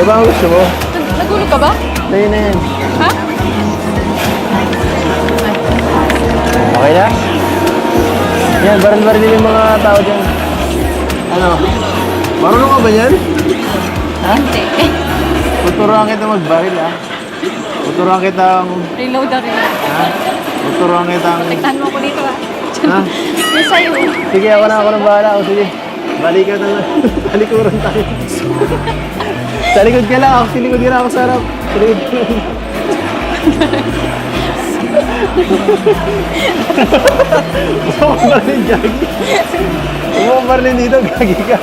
Ano ba ang gusto mo? Nagulog ka ba? Tayo na yan. Ha? Okay na? Yan, baril-baril yung mga tao dyan. Ano? Marunong ka ba yan? Ha? Hindi. Tuturuan kita magbaril, ha? Tuturuan kita Reload na rin. ha? Tuturuan kita Protektahan mo ako dito ah. ha? May sa'yo. Sige, ako ng bahala. O sige, balikan na lang. Talikuran tayo. Sa likod ka lang. Ako, silikod ka lang ako sa harap. Sa likod ka lang. Gusto mo baril, Gagi? Gusto mo baril dito, Gagi ka?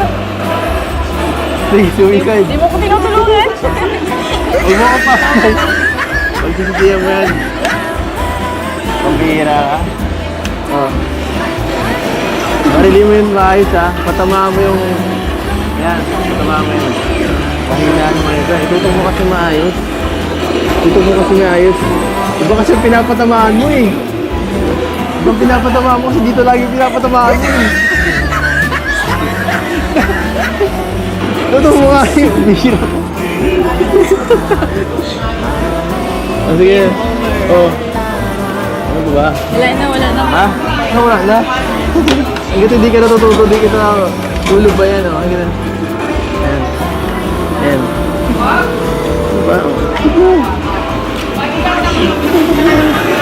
Sige, suicide. Hindi mo ko tinutulungan. Huwag mo ka pa. Pagsisitiyan mo yan. Pambihira ka. Oh. Barilin mo yun maayos ha. Patamaan mo yung... Yan, patamaan mo yun. Pahinaan mo yun. Itutok mo kasi maayos. Itutok mo kasi maayos. Iba kasi pinapatamaan mo eh. Iba pinapatamaan mo kasi dito lagi pinapatamaan mo eh. Itutok mo nga yun. Bihira. Oh, sige. Oh. Ano ba? Wala na, wala na. Ha? Ano wala na? Hanggat hindi ka natututo, hindi kita tulog ba yan? Oh? Hanggat ayan. Ayan. Ano ba?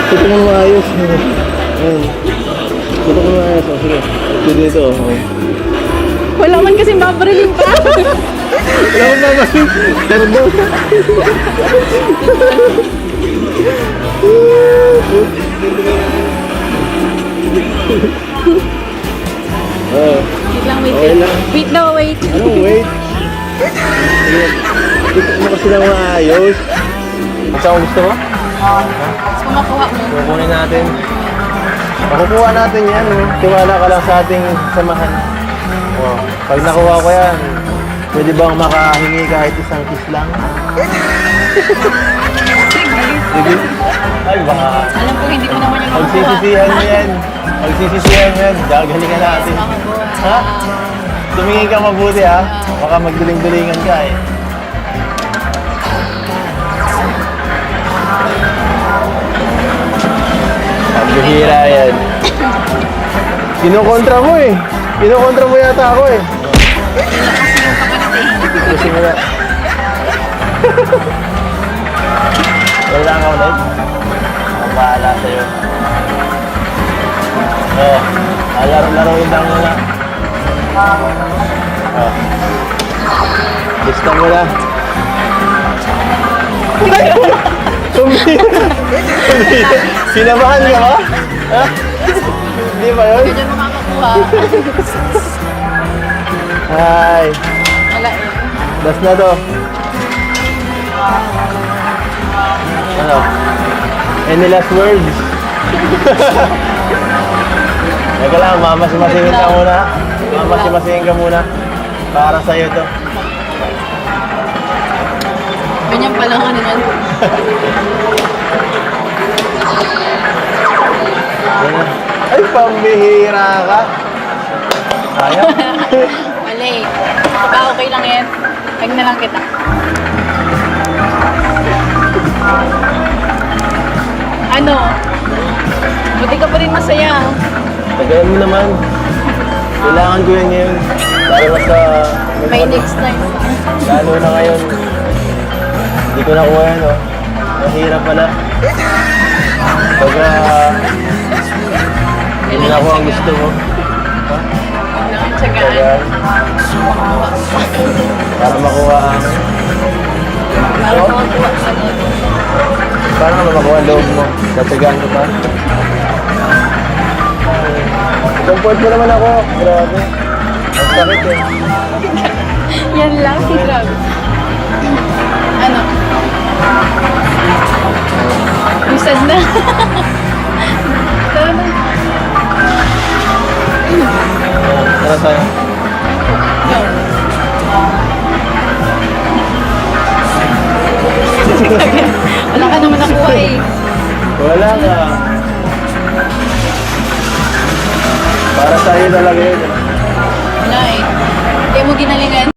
Tutok mo maayos. Ayan. Tutok mo maayos. Oh, sige. Ito dito. Oh. Wala man kasi babarilin pa. Wala kong babasin. Tardo. Oh. Wait lang, wait. Okay lang. Wait daw, wait. Ano, wait. Sige. Tutok mo kasi ng maayos. Gusto mo? Gusto mo? Gusto ko makuha mo. Kukunin natin. Makukuha natin yan. Oh. Tiwala ka lang sa ating samahan. Oh. Pag nakuha ko yan, pwede bang makahingi kahit isang kiss lang? Sige. Ay, baka. Alam ko hindi mo naman yung makukuha. Pagsisisihan mo yan. Pagsisisihan mo yan. Gagalingan natin. Makakuha. Ha? Tumingin ka mabuti ha. Baka magduling-dulingan ka eh. Ang bihira yan. Kinukontra mo eh. Kinukontra mo yata ako eh. Kasi mo na. Wala ka ulit. Ang bahala sa'yo. Oh, laro-laruin lang muna. Oh. Gusto mo na. Sinabahan ka ba? Ha? Hindi ba yun? Hindi mo makakuha. Hi. Wala eh. Last na to. Ano? Any last words? Teka lang, mamasimasihin ka muna. Mamasimasihin ka muna. Para sa'yo to. Ganyan pa lang ano yan. Yan. Ay, pambihira ka. Sayang. Mali. Baka okay lang yan. Tag na lang kita. Ano? Buti ka pa rin masaya. Tagayan mo naman. Kailangan ko yan ngayon. Lalo na sa... May next time. Lalo na ngayon. Hindi ko nakuha yan, oh. Mahirap pala. Pagka... hindi na ako ang gusto mo. Ha? Tsagaan. Tagaan. Para makuha ang... Para makakuha ka nun. Para makuha ang loob mo. Tatagaan ko pa. Comfort mo naman ako. Grabe. Ang sakit eh. Yan lang. Grabe. Ano? Usad na. Tara na. Tara tayo.